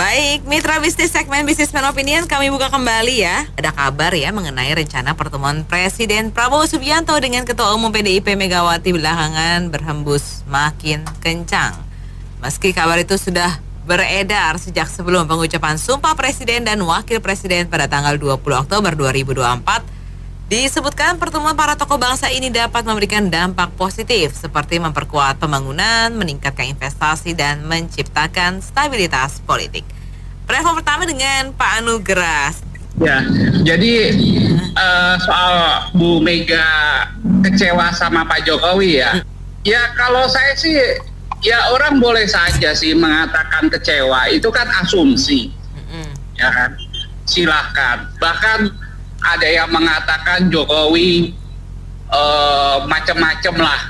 Baik, mitra bisnis segmen Businessman Opinion kami buka kembali ya. Ada kabar ya mengenai rencana pertemuan Presiden Prabowo Subianto dengan Ketua Umum PDIP Megawati belakangan berhembus makin kencang. Meski kabar itu sudah beredar sejak sebelum pengucapan Sumpah Presiden dan Wakil Presiden pada tanggal 20 Oktober 2024, disebutkan pertemuan para tokoh bangsa ini dapat memberikan dampak positif seperti memperkuat pembangunan, meningkatkan investasi, dan menciptakan stabilitas politik. Telepon pertama dengan Pak Anugrah. Ya, jadi soal Bu Mega kecewa sama Pak Jokowi ya. Ya kalau saya sih, ya orang boleh saja sih mengatakan kecewa, itu kan asumsi. Ya kan, silahkan. Bahkan ada yang mengatakan Jokowi macam-macam lah,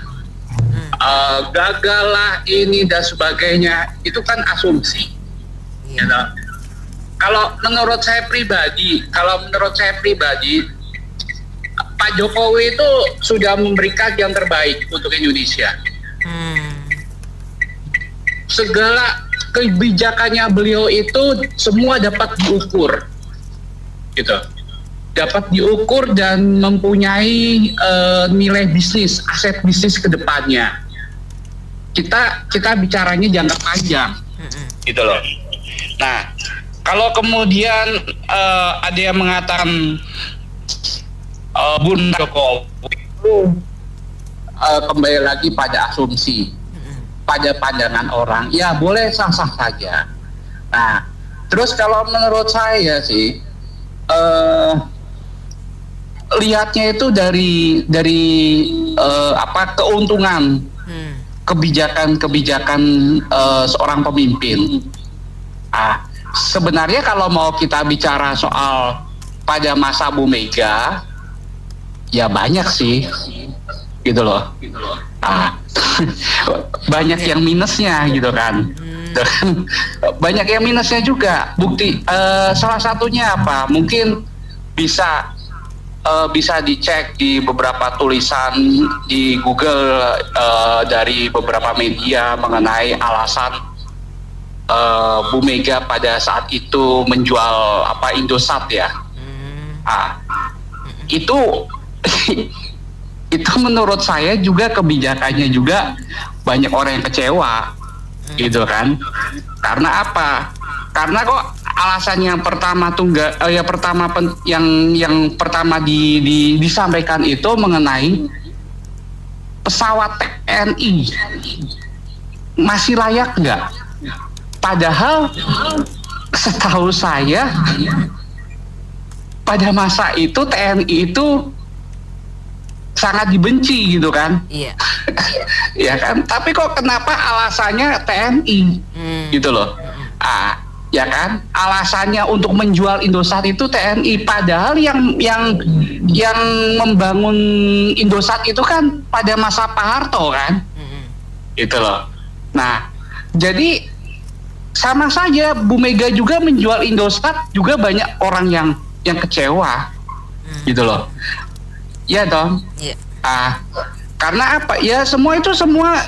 gagal lah ini dan sebagainya. Itu kan asumsi. You know? Kalau menurut saya pribadi, Pak Jokowi itu sudah memberikan yang terbaik untuk Indonesia. Segala kebijakannya beliau itu semua dapat diukur, gitu. Dapat diukur dan mempunyai nilai bisnis, aset bisnis ke depannya. Kita bicaranya jangka panjang, gitu loh. Nah, kalau kemudian ada yang mengatakan Bunda Jokowi itu kembali lagi pada asumsi, pada pandangan orang, ya boleh sah-sah saja. Nah, terus kalau menurut saya sih, lihatnya itu dari keuntungan kebijakan seorang pemimpin. Sebenarnya kalau mau kita bicara soal pada masa Bu Mega, ya banyak sih, gitu loh. Banyak yang minusnya, gitu kan. Banyak yang minusnya juga. Bukti salah satunya apa? Mungkin bisa dicek di beberapa tulisan di Google dari beberapa media mengenai alasan Bu Mega pada saat itu menjual Indosat ya. Itu menurut saya juga kebijakannya juga banyak orang yang kecewa, gitu kan. Karena apa? Karena kok alasan yang pertama yang pertama disampaikan itu mengenai pesawat TNI masih layak nggak? Padahal setahu saya pada masa itu TNI itu sangat dibenci, gitu kan. Iya. Ya kan, tapi kok kenapa alasannya TNI, gitu loh. Ya kan, alasannya untuk menjual Indosat itu TNI, padahal yang membangun Indosat itu kan pada masa Pak Harto kan. Gitu loh. Nah, jadi sama saja Bu Mega juga menjual Indosat juga banyak orang yang kecewa, gitu loh. Ya dong. Karena apa? Ya semua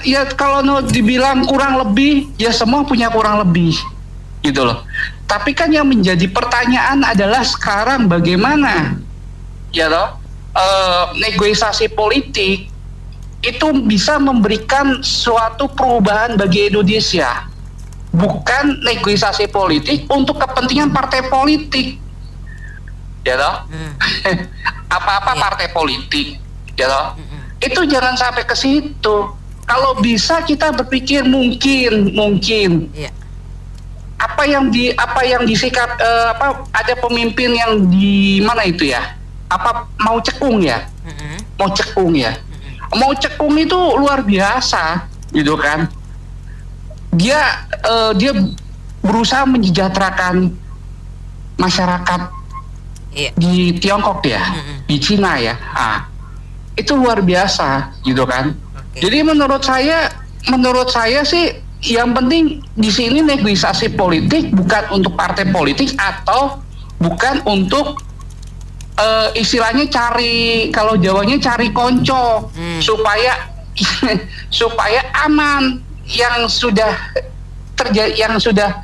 ya kalau dibilang kurang lebih, ya semua punya kurang lebih, gitu loh. Tapi kan yang menjadi pertanyaan adalah sekarang bagaimana, ya loh, negosiasi politik itu bisa memberikan suatu perubahan bagi Indonesia. Bukan negosiasi politik untuk kepentingan partai politik, ya toh. Apa-apa partai politik, ya toh. Itu jangan sampai ke situ. Kalau bisa kita berpikir mungkin apa yang disikap ada pemimpin yang di mana itu ya? Mau cekung ya? Mau cekung itu luar biasa, gitu kan. Dia berusaha mensejahterakan masyarakat di Tiongkok ya, di Cina ya. Itu luar biasa, gitu kan. Jadi menurut saya sih yang penting di sini negosiasi politik bukan untuk partai politik atau bukan untuk istilahnya kalau Jawanya cari konco supaya aman yang sudah terjadi, yang sudah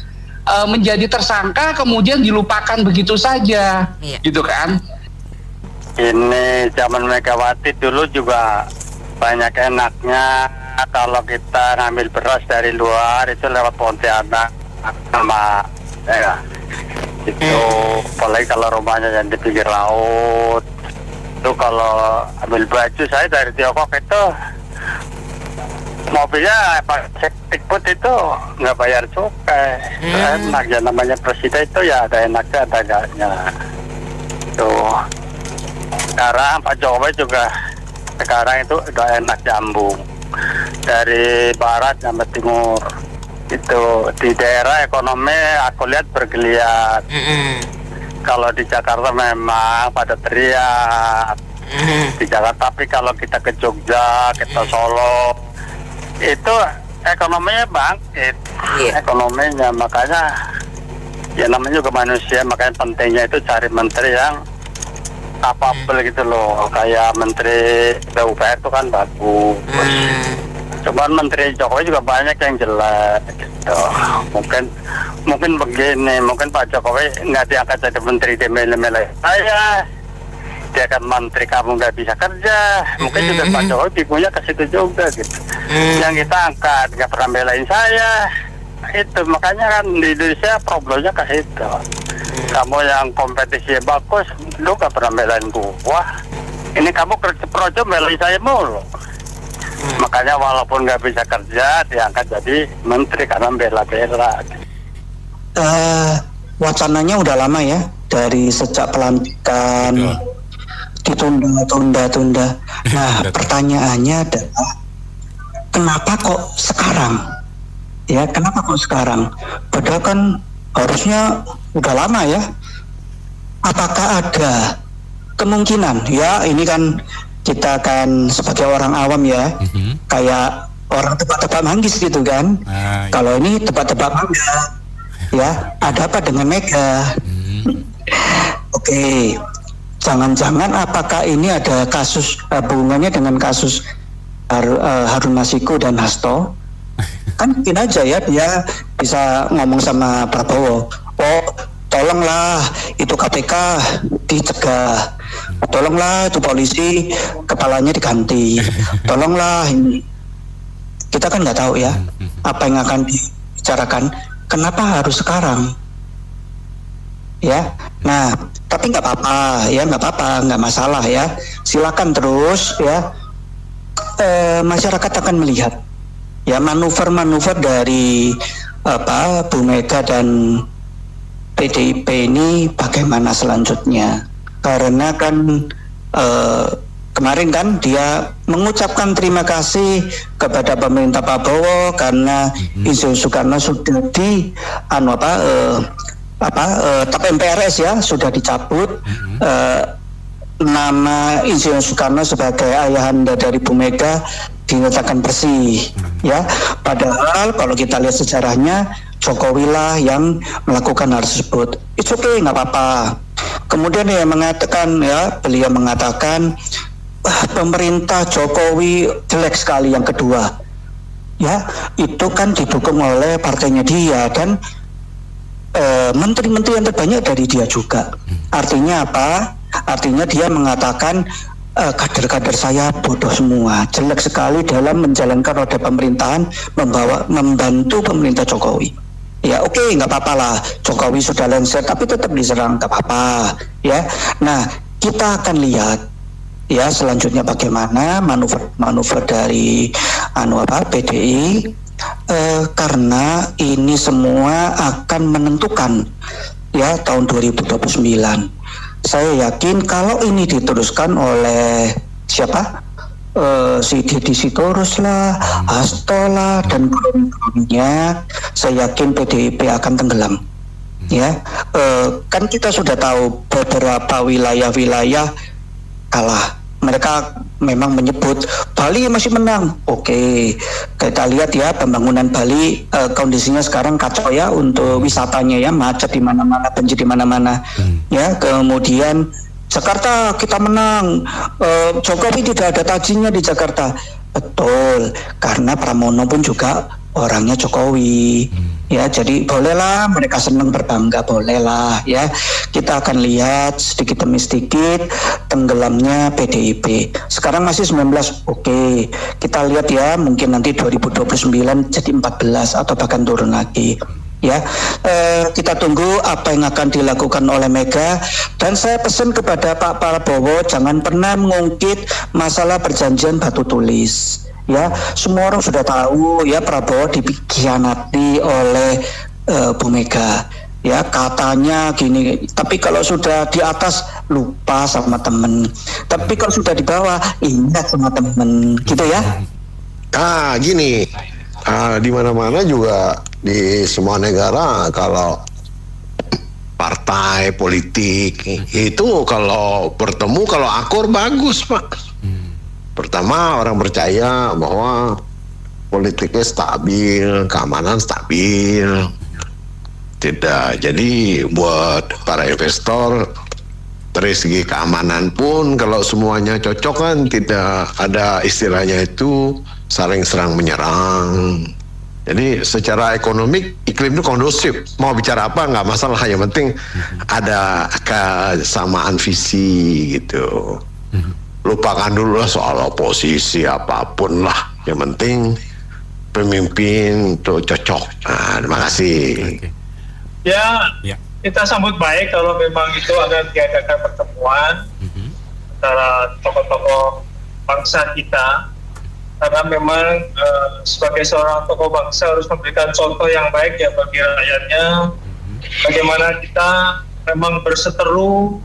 menjadi tersangka kemudian dilupakan begitu saja, gitu kan? Ini zaman Megawati dulu juga banyak enaknya kalau kita ngambil beras dari luar itu lewat Pontianak sama ya itu, apalagi kalau rumahnya yang di pinggir laut itu kalau ambil baju saya dari Tiongkok itu mobilnya pakai tikput itu nggak bayar cukai. Enak ya, namanya presiden itu ya ada enaknya ada enggaknya. Tuh. Sekarang Pak Jokowi juga sekarang itu udah enak nyambung dari barat sampai timur. Itu di daerah ekonomi aku lihat bergeliat. Kalau di Jakarta memang pada teriak. Di Jakarta, tapi kalau kita ke Jogja, kita Solo itu ekonominya bangkit, ekonominya, makanya ya namanya juga manusia, makanya pentingnya itu cari menteri yang kapabel gitu loh, kayak menteri PUPR itu kan bagus. Cuman menteri Jokowi juga banyak yang jelek gitu. Mungkin begini, mungkin Pak Jokowi nggak diangkat jadi menteri demele-mele saya. Dia kan menteri kamu nggak bisa kerja, mungkin juga Pak Jokowi bikunya ke situ juga gitu. Yang kita angkat nggak pernah belain saya, itu makanya kan di Indonesia problemnya ke situ. Kamu yang kompetisi bagus, lu nggak pernah belain gua. Ini kamu projo belain saya mulu. Makanya walaupun nggak bisa kerja, diangkat jadi menteri karena bela-bela. Wacananya udah lama ya, dari sejak pelantikan. Ditunda. Nah, pertanyaannya adalah kenapa kok sekarang? Ya, kenapa kok sekarang? Padahal kan harusnya udah lama ya. Apakah ada kemungkinan? Ya, ini kan kita kan sebagai orang awam ya, kayak orang tebak-tebak manggis gitu kan. Kalau ini tebak-tebak mangga. Ya, ada apa dengan Mega? Oke. Jangan-jangan apakah ini ada kasus hubungannya dengan kasus Harun Masiku dan Hasto? Kan mungkin aja ya dia bisa ngomong sama Prabowo, oh tolonglah itu KPK dicegah, tolonglah itu polisi kepalanya diganti, tolonglah ini. Kita kan nggak tahu ya apa yang akan dibicarakan. Kenapa harus sekarang? Ya, nah tapi nggak apa-apa ya, nggak masalah ya, silakan terus ya. Masyarakat akan melihat ya manuver-manuver dari Bu Mega dan PDIP ini bagaimana selanjutnya, karena kan kemarin kan dia mengucapkan terima kasih kepada pemerintah Prabowo karena Insinyur Soekarno sudah di TAP MPRS ya sudah dicabut. Nama Insinyur Soekarno sebagai ayahanda dari Bu Mega dinyatakan bersih ya, padahal kalau kita lihat sejarahnya Jokowi lah yang melakukan hal tersebut. It's okay, nggak apa-apa. Kemudian beliau mengatakan pemerintah Jokowi jelek sekali yang kedua ya, itu kan didukung oleh partainya dia dan menteri-menteri yang terbanyak dari dia juga. Artinya apa? Artinya dia mengatakan kader-kader saya bodoh semua, jelek sekali dalam menjalankan roda pemerintahan, membantu pemerintah Jokowi. Ya oke, nggak apa-apa lah, Jokowi sudah lengser tapi tetap diserang, nggak apa-apa ya. Nah kita akan lihat ya selanjutnya bagaimana manuver dari PDI. Karena ini semua akan menentukan ya tahun 2029. Saya yakin kalau ini diteruskan oleh siapa? Si Deddy Sitorus lah, Hasto lah, dan kawan-kawannya, saya yakin PDIP akan tenggelam. Ya, kan kita sudah tahu beberapa wilayah-wilayah kalah. Mereka memang menyebut Bali masih menang. Oke, kita lihat ya pembangunan Bali kondisinya sekarang kacau ya untuk wisatanya ya, macet di mana-mana, banjir di mana-mana. Ya, kemudian Jakarta kita menang. Jokowi tidak ada tajinya di Jakarta. Betul, karena Pramono pun juga orangnya Jokowi. Ya, jadi bolehlah mereka senang berbangga, bolehlah ya. Kita akan lihat sedikit demi sedikit tenggelamnya PDIP. Sekarang masih 19, oke. Kita lihat ya, mungkin nanti 2029 jadi 14 atau bahkan turun lagi. Ya, kita tunggu apa yang akan dilakukan oleh Mega, dan saya pesan kepada Pak Prabowo jangan pernah mengungkit masalah perjanjian batu tulis. Ya, semua orang sudah tahu ya Prabowo dikhianati oleh Bu Mega. Ya, katanya gini, tapi kalau sudah di atas lupa sama temen, tapi kalau sudah di bawah ingat sama temen, gitu ya. Gini, di mana-mana juga di semua negara kalau partai politik itu kalau bertemu, kalau akur bagus, Pak. Pertama, orang percaya bahwa politiknya stabil, keamanan stabil. Tidak, jadi buat para investor dari segi keamanan pun kalau semuanya cocok kan tidak ada istilahnya itu saling serang menyerang. Jadi secara ekonomi iklim itu kondusif. Mau bicara apa nggak masalah, yang penting ada kesamaan visi gitu. Lupakan dulu lah soal oposisi apapun lah. Yang penting pemimpin tuh cocok. Terima kasih. Ya, kita sambut baik kalau memang itu akan diadakan pertemuan antara tokoh-tokoh bangsa kita. Karena memang sebagai seorang tokoh bangsa harus memberikan contoh yang baik ya bagi rakyatnya. Bagaimana kita memang berseteru,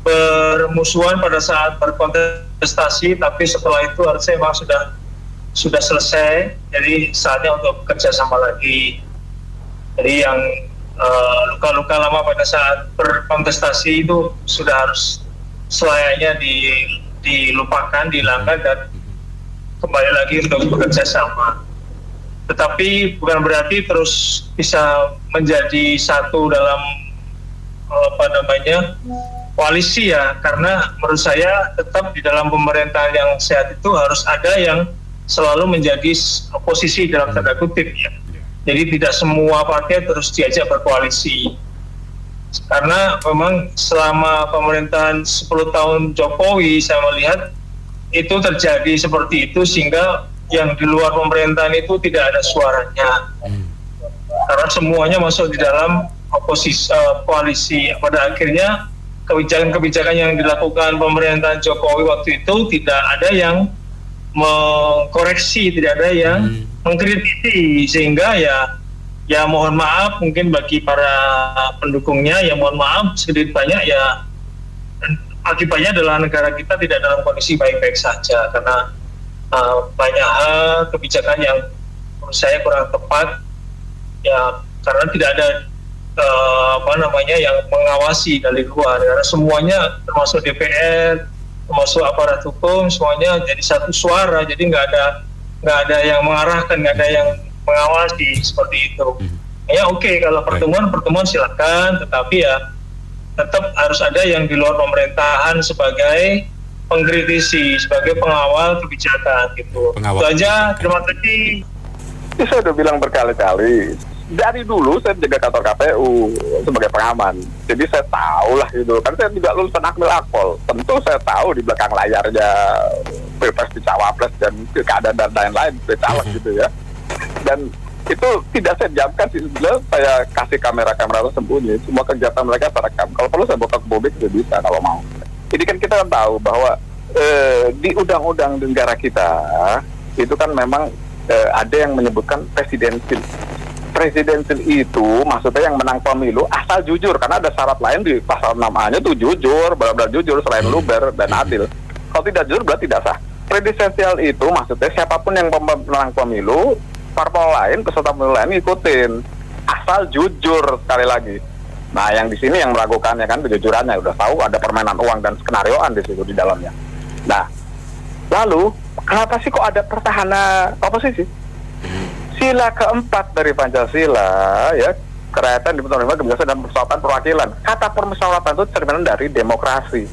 bermusuhan pada saat berkontestasi, tapi setelah itu harusnya memang sudah selesai. Jadi saatnya untuk bekerja sama lagi. Jadi yang luka-luka lama pada saat berkontestasi itu sudah harus selayaknya dilupakan, dihilangkan, dan kembali lagi untuk bekerja sama. Tetapi bukan berarti terus bisa menjadi satu dalam koalisi ya, karena menurut saya tetap di dalam pemerintahan yang sehat itu harus ada yang selalu menjadi oposisi dalam tanda kutip ya. Jadi tidak semua partai terus diajak berkoalisi. Karena memang selama pemerintahan 10 tahun Jokowi saya melihat itu terjadi seperti itu, sehingga yang di luar pemerintahan itu tidak ada suaranya. Karena semuanya masuk di dalam koalisi. Pada akhirnya kebijakan-kebijakan yang dilakukan pemerintahan Jokowi waktu itu tidak ada yang mengkoreksi, tidak ada yang mengkritisi, sehingga ya mohon maaf mungkin bagi para pendukungnya, ya mohon maaf sedikit banyak ya akibatnya adalah negara kita tidak dalam kondisi baik-baik saja, karena banyak hal kebijakan yang menurut saya kurang tepat ya, karena tidak ada yang mengawasi dari luar, karena semuanya termasuk DPR, termasuk aparat hukum, semuanya jadi satu suara, jadi nggak ada yang mengarahkan, nggak ada yang mengawasi seperti itu. Ya oke, kalau pertemuan silakan, tetapi ya tetap harus ada yang di luar pemerintahan sebagai pengkritisi, sebagai pengawal kebijakan gitu. Itu aja, terima kasih. Saya udah bilang berkali-kali, dari dulu saya jaga kantor KPU sebagai pengaman, jadi saya tahu lah gitu, kan saya juga lulusan Akmil Akpol, tentu saya tahu di belakang layarnya Pilpres di Cawapres dan pilkada dan lain-lain caleg gitu ya, dan itu tidak saya diamkan sih, saya kasih kamera-kamera tersembunyi, semua kegiatan mereka terekam, kalau perlu saya buka ke publik juga bisa kalau mau. Jadi kan kita kan tahu bahwa di undang-undang negara kita itu kan memang ada yang menyebutkan presidensil itu maksudnya yang menang pemilu asal jujur, karena ada syarat lain di pasal 6A-nya tuh jujur, benar-benar jujur selain luber dan adil. Kalau tidak jujur berarti tidak sah. Presidensial itu maksudnya siapapun yang menang pemilu, parpol lain, peserta pemilu lain ngikutin asal jujur, sekali lagi. Nah, yang di sini yang meragukannya kan kejujurannya, udah tahu ada permainan uang dan skenarioan di situ di dalamnya. Nah, lalu kenapa sih kok ada pertahanan oposisi? Sila keempat dari Pancasila ya, kerakyatan diperoleh kebebasan dan permusyawaratan perwakilan. Kata permusyawaratan itu cerminan dari demokrasi.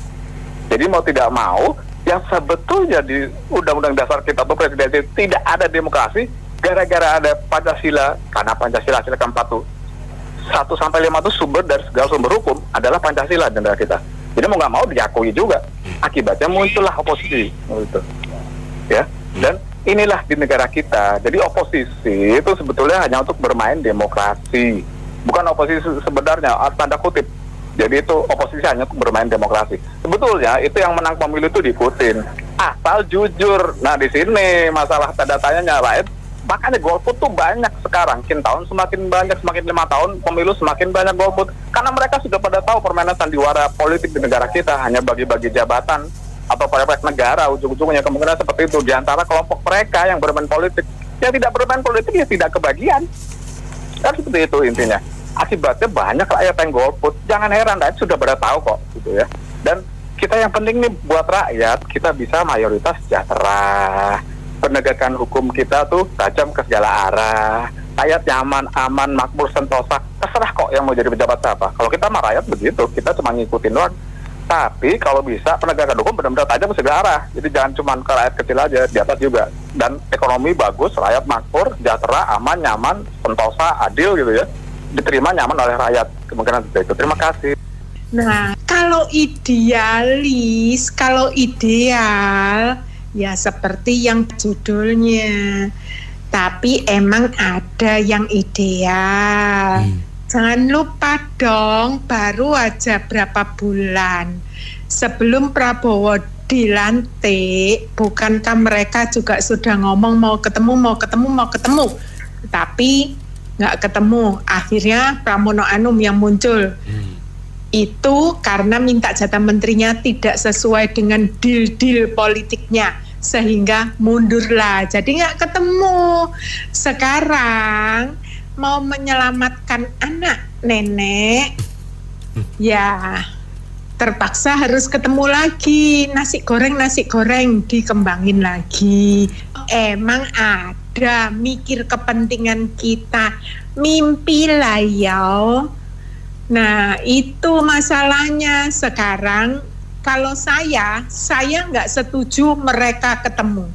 Jadi mau tidak mau, yang sebetulnya di undang-undang dasar kita atau presidensi tidak ada demokrasi, gara-gara ada Pancasila, karena Pancasila sila keempat tuh 1 sampai 5 itu sumber dari segala sumber hukum adalah Pancasila di negara kita. Jadi mau nggak mau diakui juga. Akibatnya muncullah oposisi, gitu. Ya. Dan inilah di negara kita. Jadi oposisi itu sebetulnya hanya untuk bermain demokrasi, bukan oposisi sebenarnya tanda kutip. Jadi itu oposisi hanya untuk bermain demokrasi. Sebetulnya itu yang menang pemilu itu diikutin, asal jujur. Nah di sini masalah tanda tanyanya rakyat. Makanya golput tuh banyak sekarang, tahun semakin banyak, semakin 5 tahun pemilu semakin banyak golput. Karena mereka sudah pada tahu permainan sandiwara politik di negara kita hanya bagi-bagi jabatan atau proyek negara, ujung-ujungnya kemungkinan seperti itu. Di antara kelompok mereka yang bermain politik, yang tidak bermain politik ya tidak kebagian. Kan seperti itu intinya. Akibatnya banyak rakyat yang golput. Jangan heran, rakyat sudah pada tahu kok, gitu ya. Dan kita yang penting nih buat rakyat, kita bisa mayoritas sejahtera. Penegakan hukum kita tuh tajam ke segala arah. Rakyat nyaman, aman, makmur, sentosa. Terserah kok yang mau jadi pejabat apa. Kalau kita mah rakyat begitu, kita cuma ngikutin doang. Tapi kalau bisa penegakan hukum benar-benar tajam ke segala arah. Jadi jangan cuma ke rakyat kecil aja, di atas juga. Dan ekonomi bagus, rakyat makmur, sejahtera, aman, nyaman, sentosa, adil gitu ya. Diterima nyaman oleh rakyat. Kemungkinan seperti itu. Terima kasih. Nah, kalau idealis, kalau ideal, ya seperti yang judulnya. Tapi emang ada yang ideal. Jangan lupa dong, baru aja berapa bulan sebelum Prabowo dilantik, bukankah mereka juga sudah ngomong mau ketemu. Tapi nggak ketemu. Akhirnya Pramono Anum yang muncul. Itu karena minta jatah menterinya tidak sesuai dengan deal-deal politiknya, sehingga mundurlah. Jadi nggak ketemu. Sekarang mau menyelamatkan anak nenek, ya terpaksa harus ketemu lagi. Nasi goreng dikembangin lagi. Emang ada mikir kepentingan kita, mimpi lah ya. Nah itu masalahnya sekarang. Kalau saya nggak setuju mereka ketemu.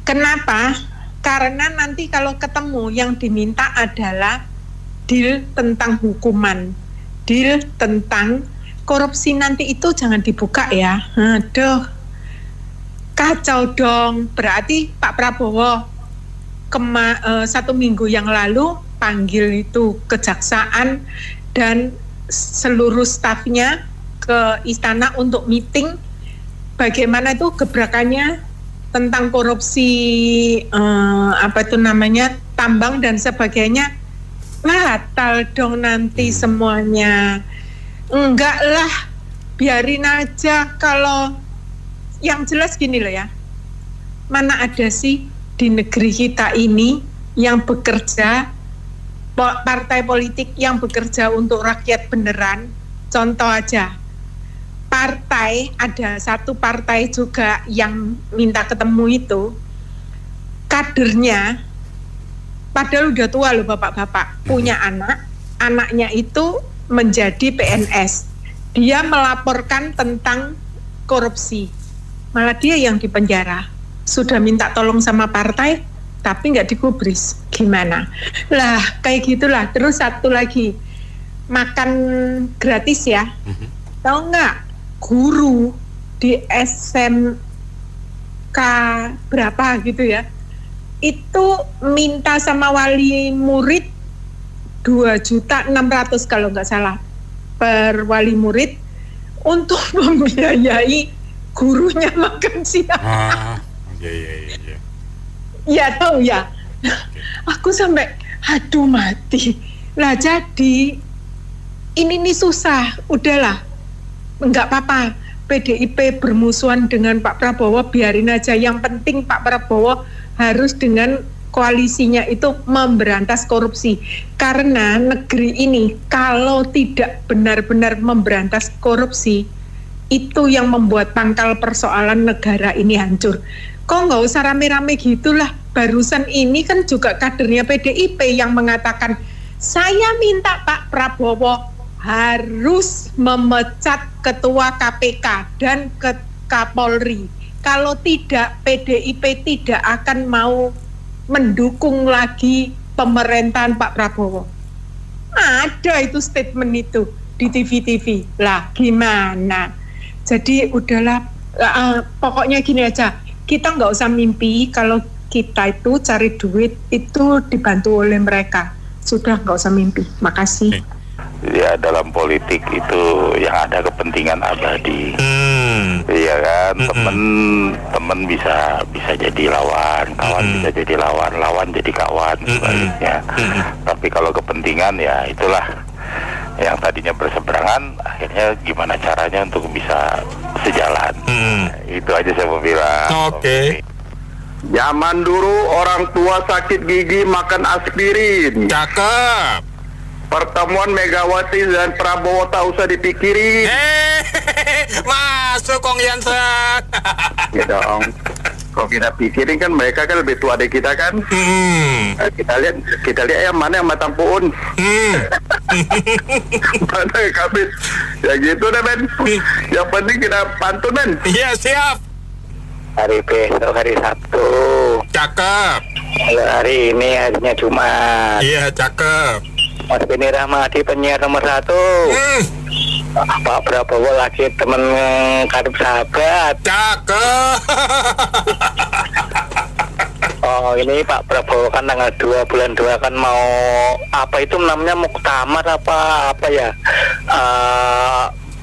Kenapa? Karena nanti kalau ketemu yang diminta adalah deal tentang hukuman, deal tentang korupsi. Nanti itu jangan dibuka ya. Aduh, kacau dong. Berarti Pak Prabowo 1 minggu yang lalu panggil itu kejaksaan dan seluruh stafnya ke istana untuk meeting bagaimana itu gebrakannya tentang korupsi tambang dan sebagainya. Batal dong nanti semuanya. Enggak lah, biarin aja. Kalau yang jelas gini loh ya, mana ada sih di negeri kita ini yang bekerja, partai politik yang bekerja untuk rakyat beneran. Contoh aja, ada satu partai juga yang minta ketemu itu, kadernya padahal udah tua loh bapak-bapak, punya anaknya itu menjadi PNS. Dia melaporkan tentang korupsi, malah dia yang dipenjara. Sudah minta tolong sama partai, tapi nggak digubris. Gimana? Lah kayak gitulah. Terus satu lagi, makan gratis ya. Tahu nggak? Guru di SMK berapa gitu ya, itu minta sama wali murid 2.600.000 kalau nggak salah per wali murid untuk membiayai gurunya makan siang. Iya. Ya tahu ya. Aku sampai aduh mati. Lah jadi ini nih susah. Udahlah, nggak apa-apa. PDIP bermusuhan dengan Pak Prabowo, biarin aja. Yang penting Pak Prabowo harus dengan koalisinya itu memberantas korupsi. Karena negeri ini kalau tidak benar-benar memberantas korupsi, itu yang membuat pangkal persoalan negara ini hancur. Kok nggak usah rame-rame gitulah. Barusan ini kan juga kadernya PDIP yang mengatakan, saya minta Pak Prabowo harus memecat ketua KPK dan Kapolri. Kalau tidak, PDIP tidak akan mau mendukung lagi pemerintahan Pak Prabowo. Ada itu statement itu di TV-TV. Lah gimana? Jadi udahlah, pokoknya gini aja, kita nggak usah mimpi kalau kita itu cari duit itu dibantu oleh mereka. Sudah, nggak usah mimpi. Makasih. Ya, dalam politik itu yang ada kepentingan abadi. Iya kan, temen bisa jadi lawan, kawan bisa jadi lawan jadi kawan, sebaliknya. Tapi kalau kepentingan ya itulah yang tadinya berseberangan, akhirnya gimana caranya untuk bisa sejalan. Itu aja saya mau bilang. Oke. Zaman dulu orang tua sakit gigi makan aspirin. Cakep. Pertemuan Megawati dan Prabowo tak usah dipikirin. Masuk Kong Jansen. Ya dong. Kalau kita pikirin kan mereka kan lebih tua dari kita kan. Kita lihat yang mana yang matang puun. Mana yang kabit. Ya gitu deh Ben. Yang penting kita pantun Ben. Iya, siap. Hari besok hari Sabtu. Cakep. Kalau hari ini harinya Jumat. Iya, cakep. Mas Beni Rahmadi penyiar nomor 1. Pak Prabowo lagi temen karib sahabat. Cakep. Oh, ini Pak Prabowo kan tanggal 2 bulan 2 kan mau apa itu namanya muktamar apa ya?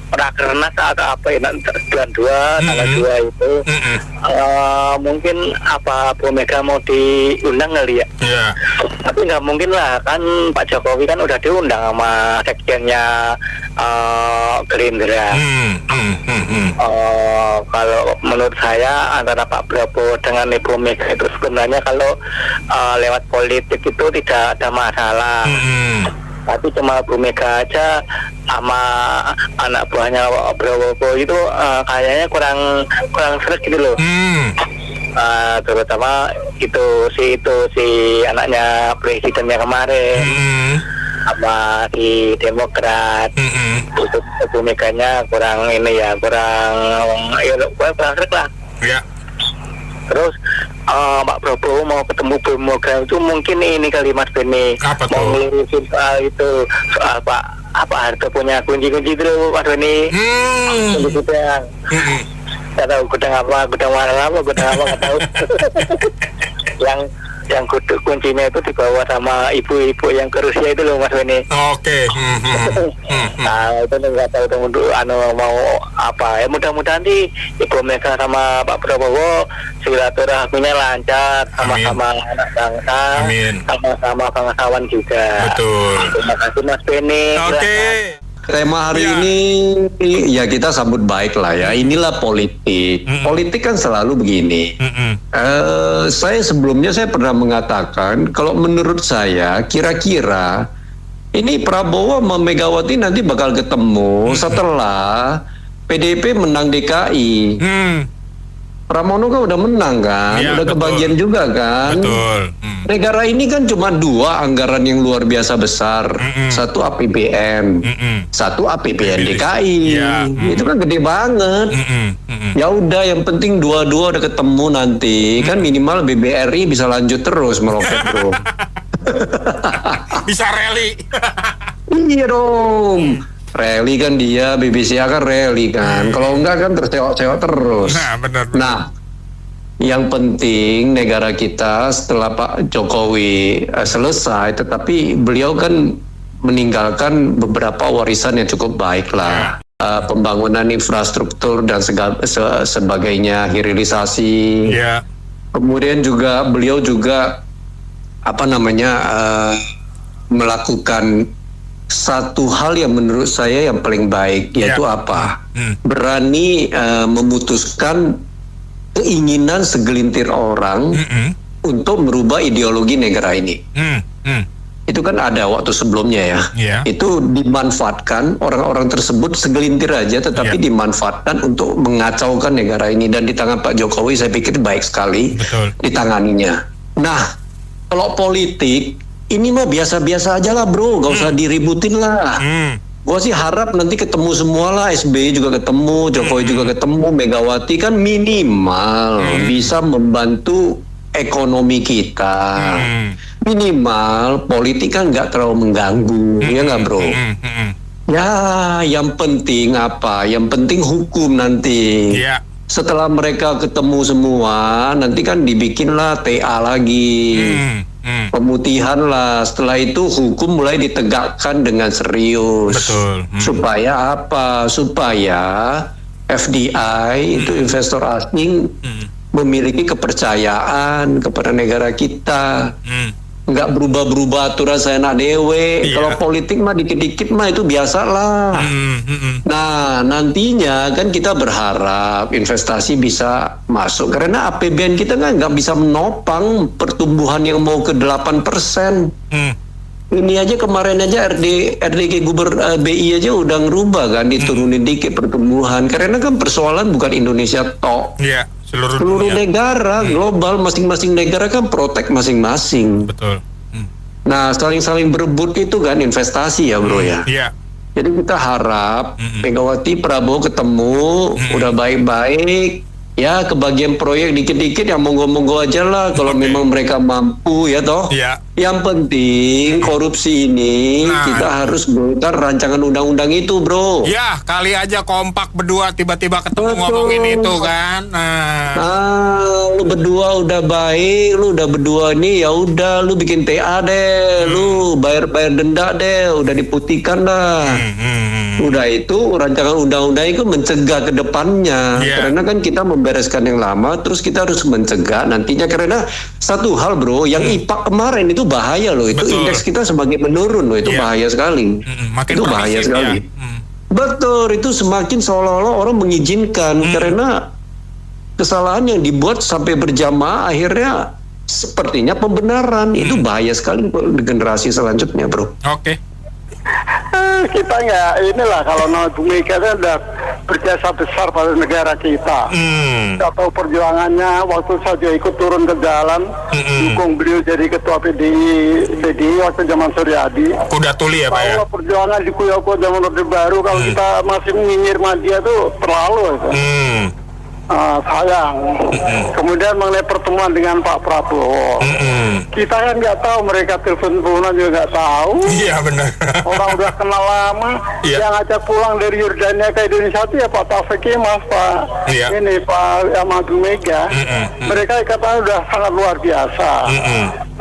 Rakernas atau apa ya, bulan 2 tanggal 2 itu. Mungkin apa Bu Mega mau diundang kali ya? Iya. Tapi nggak mungkin lah, kan Pak Jokowi kan udah diundang sama sekjennya Gerindra. Kalau menurut saya antara Pak Prabowo dengan Ibu Mega itu sebenarnya kalau lewat politik itu tidak ada masalah. Tapi cuma Bu Mega aja sama anak buahnya Prabowo itu kayaknya kurang seret gitu loh. Terutama si anaknya presidennya kemarin sama si Demokrat. Itu Bu Meganya kurang seret lah. Iya. Terus Pak Prabowo mau ketemu Bu Mega itu mungkin ini kali Mas Beni mau ngelurusin soal itu, soal apa Harto punya kunci-kunci itu Mas Beni. Gudang. Nggak tahu gudang apa nggak tahu. yang kuncinya itu dibawa sama ibu-ibu yang ke Rusia itu loh Mas Beni. Oke. Nah itu nggak tahu mau apa ya, mudah-mudahan sih Ibu Mega sama Pak Prabowo silaturahminya lancar, sama-sama anak bangsa, sama-sama bangsawan juga. Betul. Terima kasih Mas Beni. Oke. Tema hari ini ya kita sambut baik lah ya. Inilah politik. Politik kan selalu begini. Saya sebelumnya pernah mengatakan kalau menurut saya kira-kira ini Prabowo sama Megawati nanti bakal ketemu setelah PDIP menang DKI. Pramono kan udah menang kan, udah betul. Kebagian juga kan. Betul. Negara ini kan cuma 2 anggaran yang luar biasa besar. Satu APBN, satu APBN DKI. Itu kan gede banget. Ya udah, yang penting dua-dua udah ketemu nanti. Kan minimal BBRI bisa lanjut terus meroket bro. Bisa rally. Iya dong. Rally kan dia, BBCA kan rally kan. Kalau enggak kan terseok-seok terus. Benar. Nah, yang penting negara kita setelah Pak Jokowi selesai, tetapi beliau kan meninggalkan beberapa warisan yang cukup baik lah. Pembangunan infrastruktur dan sebagainya, hilirisasi. Kemudian juga beliau juga melakukan satu hal yang menurut saya yang paling baik, yaitu berani memutuskan keinginan segelintir orang untuk merubah ideologi negara ini. Itu kan ada waktu sebelumnya ya. Itu dimanfaatkan orang-orang tersebut segelintir aja, tetapi dimanfaatkan untuk mengacaukan negara ini, dan di tangan Pak Jokowi saya pikir baik sekali ditanganinya. Nah, kalau politik ini mah biasa-biasa aja lah bro, gak usah diributin lah. Gua sih harap nanti ketemu semua lah, SBY juga ketemu, Jokowi juga ketemu, Megawati kan minimal bisa membantu ekonomi kita. Minimal politik kan nggak terlalu mengganggu, ya nggak bro? Ya, yang penting apa? Yang penting hukum nanti. Iya. Setelah mereka ketemu semua, nanti kan dibikinlah TA lagi, pemutihan lah. Setelah itu hukum mulai ditegakkan dengan serius. Betul. Supaya apa? Supaya FDI itu investor asing memiliki kepercayaan kepada negara kita. Nggak berubah-berubah aturan saya nak dewe. Kalau politik mah dikit-dikit mah itu biasalah. Nah, nantinya kan kita berharap investasi bisa masuk karena APBN kita kan nggak bisa menopang pertumbuhan yang mau ke 8%. Ini aja kemarin aja RDG BI aja udah ngerubah kan, diturunin dikit pertumbuhan karena kan persoalan bukan Indonesia tok. Iya. Seluruh negara global, masing-masing negara kan protek masing-masing. Betul. Nah, saling-saling berebut itu kan investasi ya bro ya. Iya. Jadi kita harap Megawati Prabowo ketemu udah baik-baik. Ya kebagian proyek dikit-dikit ya monggo-monggo aja lah kalau memang mereka mampu ya toh. Iya. Yang penting korupsi ini kita harus bongkar rancangan undang-undang itu bro. Ya kali aja kompak berdua tiba-tiba ketemu ngomongin itu kan. Lu berdua udah baik, lu udah berdua nih ya udah lu bikin TA deh, lu bayar denda deh, udah diputihkan lah. Udah itu rancangan undang-undang itu mencegah ke depannya. Karena kan kita membereskan yang lama, terus kita harus mencegah nantinya karena satu hal bro, yang IPA kemarin itu bahaya loh, itu indeks kita semakin menurun loh, itu bahaya sekali. Itu bahaya sekali. Betul, itu semakin seolah-olah orang mengizinkan karena kesalahan yang dibuat sampai berjamaah akhirnya sepertinya pembenaran. Itu bahaya sekali untuk generasi selanjutnya bro. Oke. Kita nggak inilah kalau Bu Mega kan udah berjasa besar pada negara kita. Kita tahu perjuangannya waktu saya ikut turun ke jalan dukung beliau jadi ketua PDI waktu zaman Suryadi. Kuda tuli ya Pak ya. Kalau perjuangan di Kuyoko zaman Orde Baru kalau kita masih menyinyir dia tuh terlalu itu. Sayang. Kemudian mengenai pertemuan dengan Pak Prabowo, kita kan nggak tahu, mereka teleponan juga nggak tahu. Iya benar. Orang udah kenal lama. Yang ajak pulang dari Yordania ke Indonesia itu ya Pak Taufik Kemas, Pak ini Pak Ahmadu Mega. Mereka katanya udah sangat luar biasa.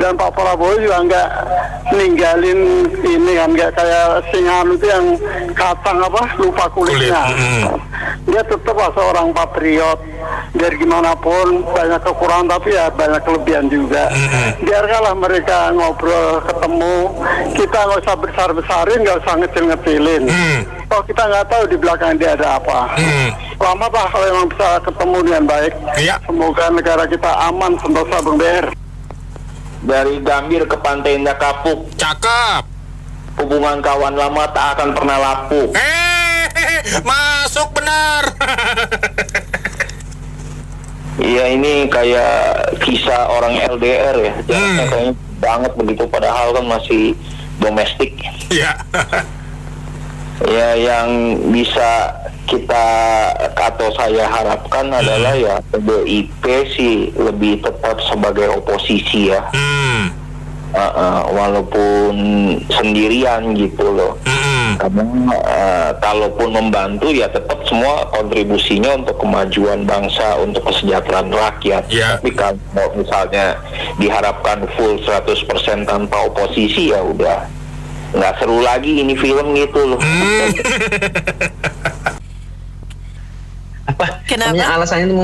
Dan Pak Prabowo juga nggak ninggalin ini kan, nggak kayak Singham itu yang kacang lupa kulitnya. Dia tetaplah seorang patriot. Biar gimana pun banyak kekurangan tapi ya banyak kelebihan juga. Biarkanlah mereka ngobrol, ketemu. Kita nggak usah besar-besarin, nggak usah ngecil-ngecilin. Kalau kita nggak tahu di belakang dia ada apa. Selamat lah kalau memang bisa ketemu dengan baik. Semoga negara kita aman, sentosa berber. Dari Gambir ke Pantai Indah Kapuk. Cakep. Hubungan kawan lama tak akan pernah lapuk. Masuk benar. Iya, ini kayak kisah orang LDR ya. Jaraknya kayaknya banget begitu, padahal kan masih domestik. Iya. Ya, yang bisa kita atau saya harapkan adalah ya PDIP sih lebih tetap sebagai oposisi ya. Walaupun sendirian gitu loh. Karena kalaupun membantu ya tetap semua kontribusinya untuk kemajuan bangsa, untuk kesejahteraan rakyat. Tapi kalau misalnya diharapkan full 100% tanpa oposisi ya udah nggak seru lagi ini film gitu loh. Kenapa? Alasannya itu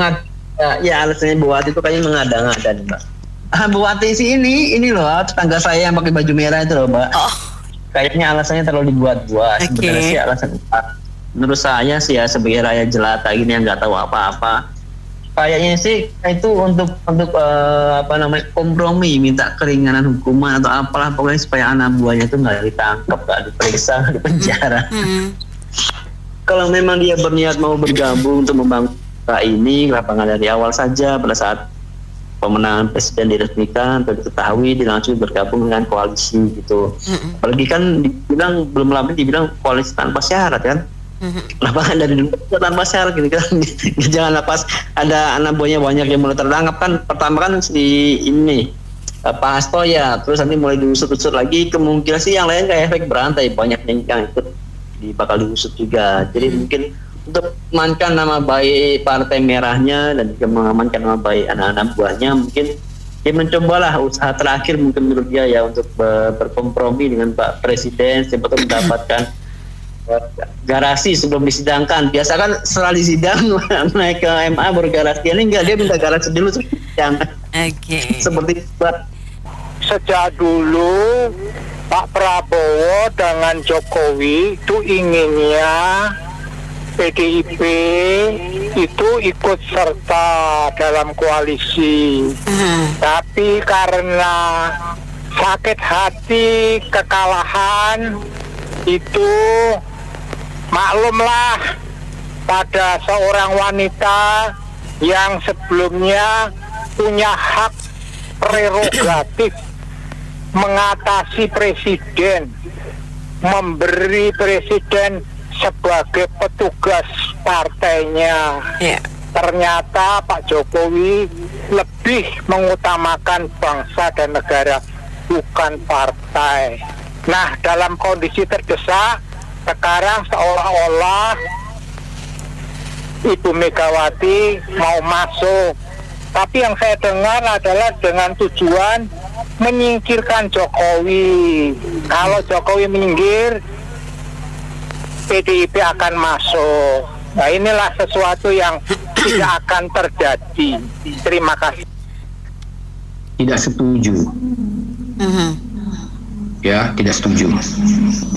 alasannya buat itu kayaknya mengada-ngada nih Mbak. Bu Ati sih ini loh tetangga saya yang pakai baju merah itu loh Mbak. Kayaknya alasannya terlalu dibuat-buat. Sebenarnya sih alasan menurut saya sih ya sebagai rakyat jelata gini yang nggak tahu apa-apa. Kayaknya sih itu untuk kompromi, minta keringanan hukuman atau apalah pokoknya supaya anak buahnya itu nggak ditangkap, nggak diperiksa, nggak dipenjara. Kalau memang dia berniat mau bergabung untuk membangun ini, kenapa nggak dari awal saja pada saat pemenangan presiden diresmikan, diketahui dia langsung bergabung dengan koalisi gitu. Apalagi kan dibilang belum lama dibilang koalisi tanpa syarat kan. Lapangan dari dulu tanpa syarat gitu kan. Jangan pas ada anak buahnya banyak yang mulai tertangkap kan. Pertama kan si ini Pak Hasto ya, terus nanti mulai diusut-usut lagi. Kemungkinan sih yang lain kayak efek berantai, banyak yang ikut bakal diusut juga. Jadi mungkin untuk mengamankan nama baik Partai Merahnya dan juga mengamankan nama baik anak-anak buahnya, mungkin dia mencobalah usaha terakhir mungkin menurut dia ya untuk berkompromi dengan Pak Presiden, siapa tahu mendapatkan garasi sebelum disidangkan. Biasa kan setelah disidang naik ke MA baru garasi. Ini enggak, dia minta garasi dulu jangan. Seperti sejak dulu Pak Prabowo dengan Jokowi itu inginnya PDIP itu ikut serta dalam koalisi. Tapi karena sakit hati kekalahan itu, maklumlah pada seorang wanita yang sebelumnya punya hak prerogatif mengatasi presiden, memberi presiden sebagai petugas partainya. Ternyata Pak Jokowi lebih mengutamakan bangsa dan negara, bukan partai. Nah, dalam kondisi terdesak sekarang seolah-olah Ibu Megawati mau masuk. Tapi yang saya dengar adalah dengan tujuan menyingkirkan Jokowi. Kalau Jokowi minggir, PDIP akan masuk. Nah, inilah sesuatu yang tidak akan terjadi. Terima kasih. Tidak setuju. Ya, tidak setuju.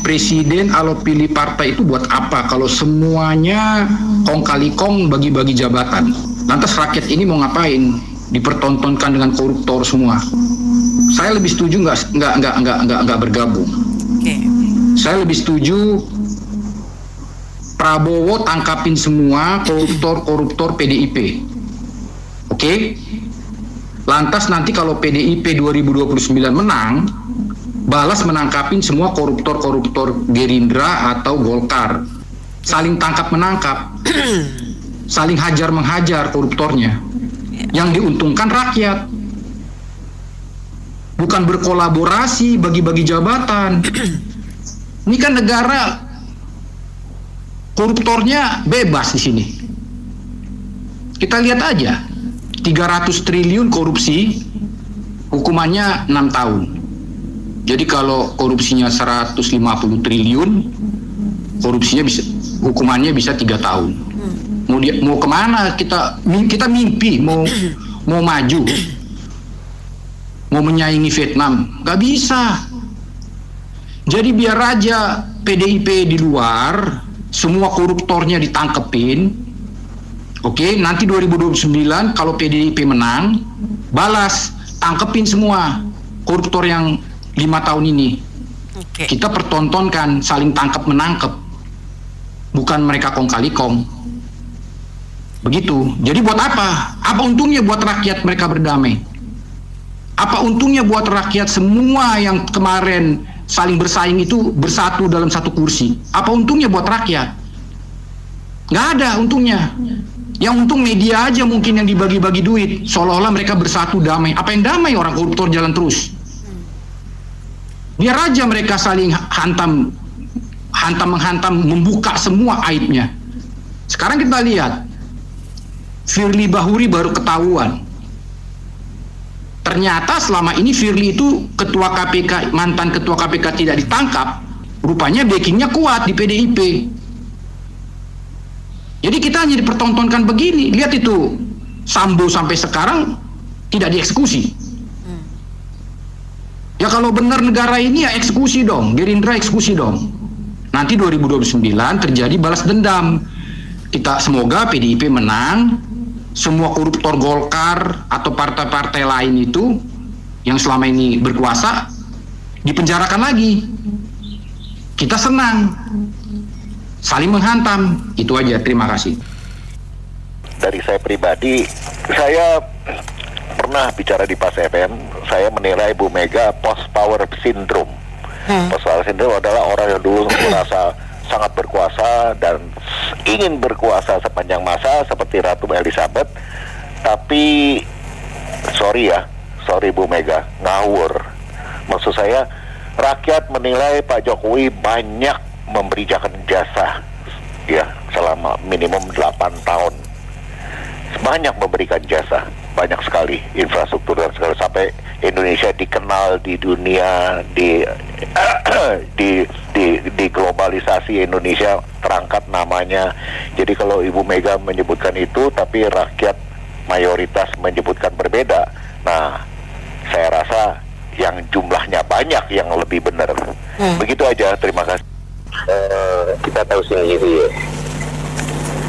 Presiden kalau pilih partai itu buat apa? Kalau semuanya kong kali kong bagi-bagi jabatan. Lantas rakyat ini mau ngapain? Dipertontonkan dengan koruptor semua. Saya lebih setuju nggak bergabung. Saya lebih setuju Prabowo tangkapin semua koruptor PDIP. Oke? Lantas nanti kalau PDIP 2029 menang, balas menangkapin semua koruptor Gerindra atau Golkar. Saling tangkap menangkap. Saling hajar menghajar koruptornya. Yang diuntungkan rakyat. Bukan berkolaborasi bagi-bagi jabatan. Ini kan negara koruptornya bebas di sini. Kita lihat aja, 300 triliun korupsi, hukumannya 6 tahun. Jadi kalau korupsinya 150 triliun, korupsinya hukumannya bisa 3 tahun. Mau kemana kita mimpi mau maju, mau menyaingi Vietnam, nggak bisa. Jadi biar aja PDIP di luar, semua koruptornya ditangkepin. Oke, nanti 2029 kalau PDIP menang, balas, tangkepin semua koruptor yang 5 tahun ini. Kita pertontonkan saling tangkap menangkep, bukan mereka kong kali kong. Begitu. Jadi buat apa? Apa untungnya buat rakyat mereka berdamai? Apa untungnya buat rakyat semua yang kemarin saling bersaing itu bersatu dalam satu kursi? Apa untungnya buat rakyat? Nggak ada untungnya. Yang untung media aja mungkin yang dibagi-bagi duit, seolah-olah mereka bersatu damai. Apa yang damai? Orang koruptor jalan terus. Biar aja mereka saling hantam menghantam, membuka semua aibnya. Sekarang kita lihat, Firly Bahuri baru ketahuan. Ternyata selama ini Firly itu ketua KPK, mantan ketua KPK tidak ditangkap, rupanya backingnya kuat di PDIP. Jadi kita hanya dipertontonkan begini. Lihat itu, Sambo sampai sekarang tidak dieksekusi. Ya kalau benar negara ini ya eksekusi dong, Gerindra eksekusi dong. Nanti 2029 terjadi balas dendam. Kita semoga PDIP menang, semua koruptor Golkar atau partai-partai lain itu yang selama ini berkuasa dipenjarakan lagi. Kita senang, saling menghantam. Itu aja, terima kasih. Dari saya pribadi, saya pernah bicara di Pas FM, saya menilai Bu Mega post power syndrome. Post power syndrome adalah orang yang dulu merasa sangat berkuasa dan ingin berkuasa sepanjang masa seperti Ratu Elizabeth, tapi sorry Bu Mega, ngawur. Maksud saya, rakyat menilai Pak Jokowi banyak memberikan jasa ya selama minimum 8 tahun. Banyak memberikan jasa, banyak sekali infrastruktur dan segala, sampai Indonesia dikenal di dunia, di globalisasi Indonesia terangkat namanya. Jadi kalau Ibu Mega menyebutkan itu tapi rakyat mayoritas menyebutkan berbeda, nah saya rasa yang jumlahnya banyak yang lebih benar. Begitu aja, terima kasih. Kita tahu sendiri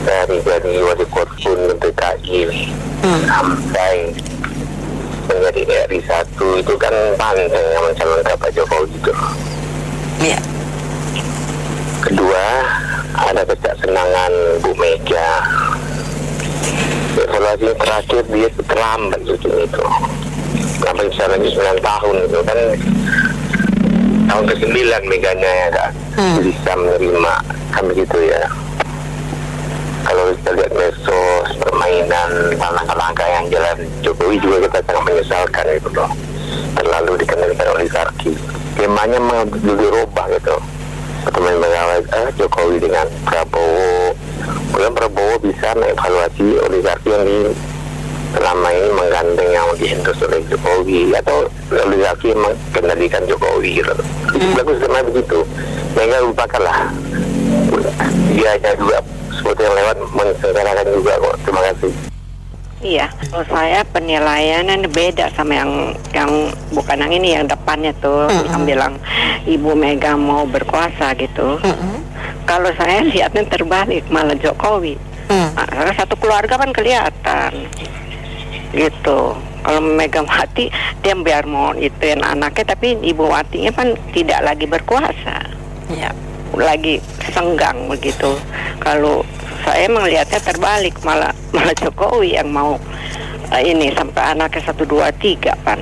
ya, dari wali kota DKI sampai menjadi RI 1 itu kan banteng yang mencalonkan Pak Jokowi itu. Iya. Kedua, ada kesenangan Bu Mega. Evaluasi terakhir dia terlambat itu. Sampai bisa lagi 9 tahun itu kan tahun ke-9 Meganya ya kan bisa menerima kan begitu ya. Kalau kita lihat medsos, permainan, langkah-langkah yang jalan Jokowi juga kita sangat menyesalkan itu loh. Terlalu dikendalikan oligarki. Temanya dirubah gitu. Pertemuan Jokowi dengan Prabowo. Kemudian Prabowo bisa mengevaluasi oligarki yang selama ini menggandeng yang diendorse oleh Jokowi atau oligarki yang mengendalikan Jokowi gitu. Bagus sama begitu. Sehingga lupakanlah. Dia aja juga seperti yang lewat menyelenggarakan juga kok. Terima kasih. Iya, kalau saya penilaiannya beda sama yang bukan yang ini, yang depannya tuh yang bilang Ibu Mega mau berkuasa gitu. Kalau saya lihatnya terbalik, malah Jokowi. Karena satu keluarga kan kelihatan gitu. Kalau Mega mati, dia biar mau ituin anaknya, tapi Ibu Watinya kan tidak lagi berkuasa. Iya. Lagi senggang begitu. Kalau saya melihatnya terbalik, malah Jokowi yang mau ini sampai anaknya 1, 2, 3 kan.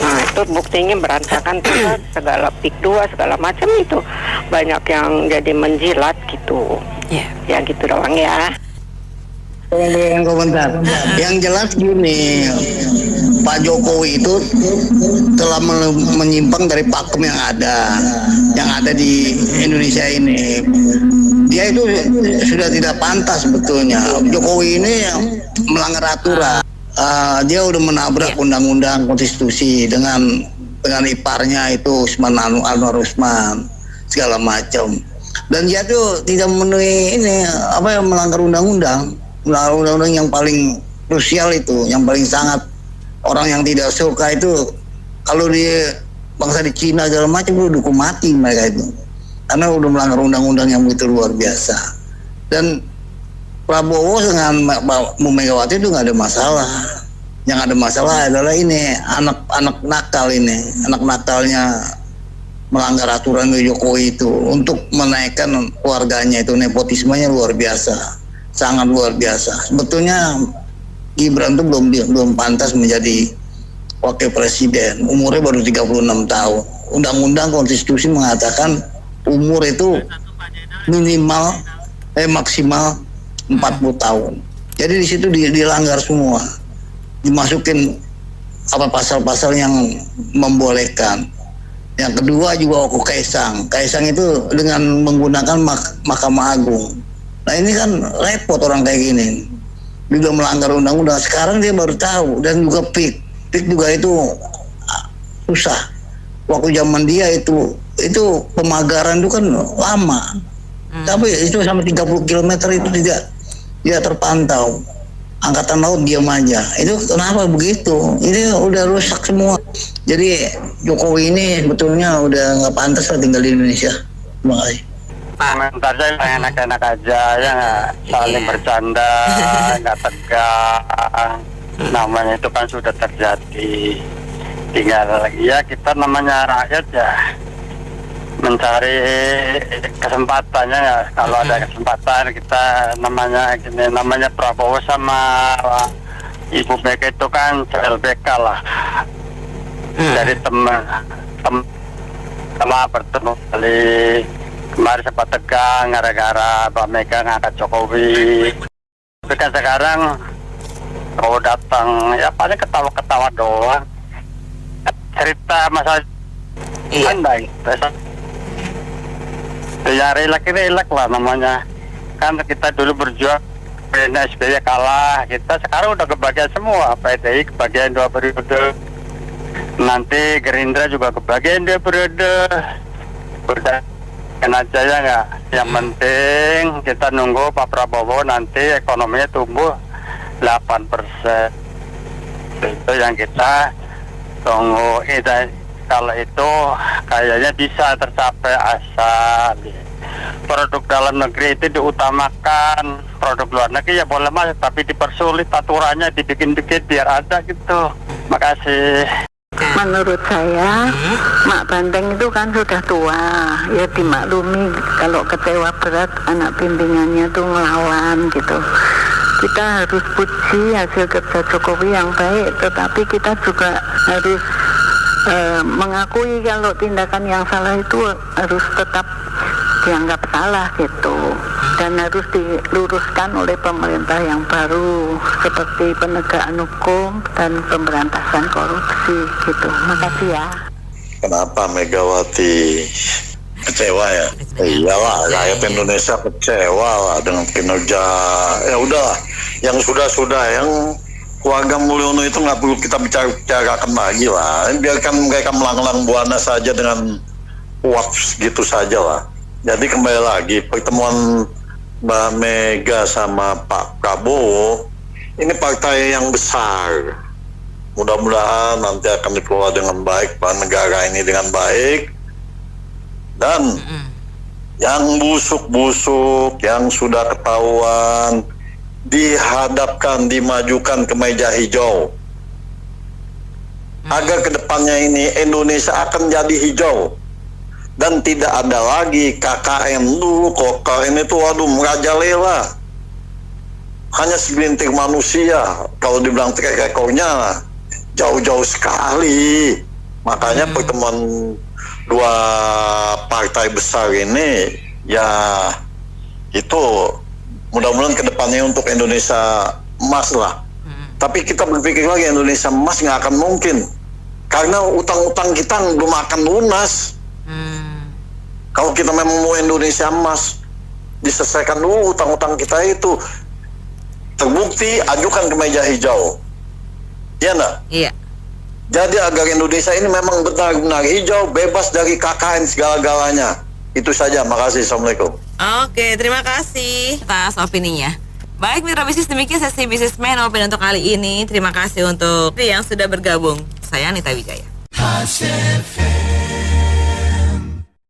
Nah itu buktinya berantakan terus, segala pik 2 segala macam itu banyak yang jadi menjilat gitu. Ya gitu doang ya. Komentar. Yang jelas gini, Pak Jokowi itu telah menyimpang dari pakem yang ada di Indonesia ini. Dia itu sudah tidak pantas sebetulnya. Jokowi ini melanggar aturan. Dia udah menabrak undang-undang konstitusi dengan iparnya itu Usman Anwar Usman segala macam. Dan dia tuh tidak memenuhi melanggar undang-undang yang paling krusial itu, yang paling sangat orang yang tidak suka itu, kalau di bangsa di Cina segala macam udah hukum mati mereka itu, karena udah melanggar undang-undang yang begitu luar biasa. Dan Prabowo dengan Bu Megawati itu nggak ada masalah. Yang ada masalah adalah ini anak nakal ini, anak nakalnya melanggar aturan Jokowi itu untuk menaikkan keluarganya itu, nepotismenya luar biasa. Sangat luar biasa. Sebetulnya Gibran itu belum pantas menjadi wakil presiden. Umurnya baru 36 tahun. Undang-undang konstitusi mengatakan umur itu maksimal 40 tahun. Jadi di situ dilanggar semua. Dimasukin pasal-pasal yang membolehkan. Yang kedua juga Kaisang. Kaisang itu dengan menggunakan Mahkamah Agung. Nah ini kan repot orang kayak gini. Dia udah melanggar undang-undang. Sekarang dia baru tahu. Dan juga PIK juga itu susah. Waktu zaman dia itu pemagaran itu kan lama. Tapi itu sampai 30 km itu tidak terpantau. Angkatan laut diam aja. Itu kenapa begitu? Ini udah rusak semua. Jadi Jokowi ini sebetulnya udah nggak pantas lah tinggal di Indonesia. Terima kasih. Komentar saya enak-enak aja ya, nggak saling bercanda, nggak tegang. Namanya itu kan sudah terjadi. Tinggal ya kita namanya rakyat ya mencari kesempatannya ya. Kalau ada kesempatan kita namanya Prabowo sama Ibu Mega itu kan LBK lah. Dari teman bertemu kali Kemarin sempat tegang gara-gara Mbak Mega ngangkat Jokowi. Tapi kan sekarang kalau datang ya paling ketawa-ketawa doang. Cerita masalah kan baik. Ya relak lah namanya. Kan kita dulu berjuang, SBY kalah, kita sekarang udah kebagian semua. PDI kebagian 2 periode. Nanti Gerindra juga kebagian 2 periode. Udah aja ya nggak. Yang penting kita nunggu Pak Prabowo nanti ekonominya tumbuh 8%. Itu yang kita tunggu. Kalau itu kayaknya bisa tercapai asal produk dalam negeri itu diutamakan. Produk luar negeri ya boleh masuk, tapi dipersulit aturannya, dibikin dikit biar ada gitu. Makasih. Menurut saya, Mak Banteng itu kan sudah tua, ya dimaklumi kalau kecewa berat anak bimbingannya tuh ngelawan gitu. Kita harus puji hasil kerja Jokowi yang baik, tetapi kita juga harus mengakui kalau tindakan yang salah itu harus tetap dianggap salah gitu, dan harus diluruskan oleh pemerintah yang baru seperti penegakan hukum dan pemberantasan korupsi gitu. Makasih ya. Kenapa Megawati kecewa ya? Iyalah, rakyat Indonesia kecewa lah dengan kinerja. Ya udahlah, yang sudah-sudah, yang keluarga Mulyono itu nggak perlu kita bicarakan lagi lah. Biarkan mereka melanglang buana saja dengan kuat gitu saja lah. Jadi kembali lagi, pertemuan Mbak Mega sama Pak Prabowo ini partai yang besar. Mudah-mudahan nanti akan dikelola dengan baik, Pak, negara ini dengan baik. Dan yang busuk-busuk, yang sudah ketahuan, dihadapkan, dimajukan ke meja hijau. Agar kedepannya ini Indonesia akan jadi hijau. Dan tidak ada lagi KKN dulu, KKN itu waduh merajalela. Hanya segelintir manusia, kalau dibilang track recordnya jauh-jauh sekali. Makanya pertemuan dua partai besar ini ya itu mudah-mudahan kedepannya untuk Indonesia emas lah. Tapi kita berpikir lagi Indonesia emas nggak akan mungkin karena utang-utang kita belum akan lunas. Kalau kita memang mau Indonesia emas, diselesaikan dulu utang-utang kita itu. Terbukti, ajukan ke meja hijau. Iya enggak? Iya. Jadi agar Indonesia ini memang benar-benar hijau, bebas dari KKN segala-galanya. Itu saja, makasih. Assalamualaikum. Oke, terima kasih atas opininya. Baik, mitra bisnis, demikian sesi Bisnismen Opini untuk kali ini. Terima kasih untuk yang sudah bergabung. Saya Anita Wijaya.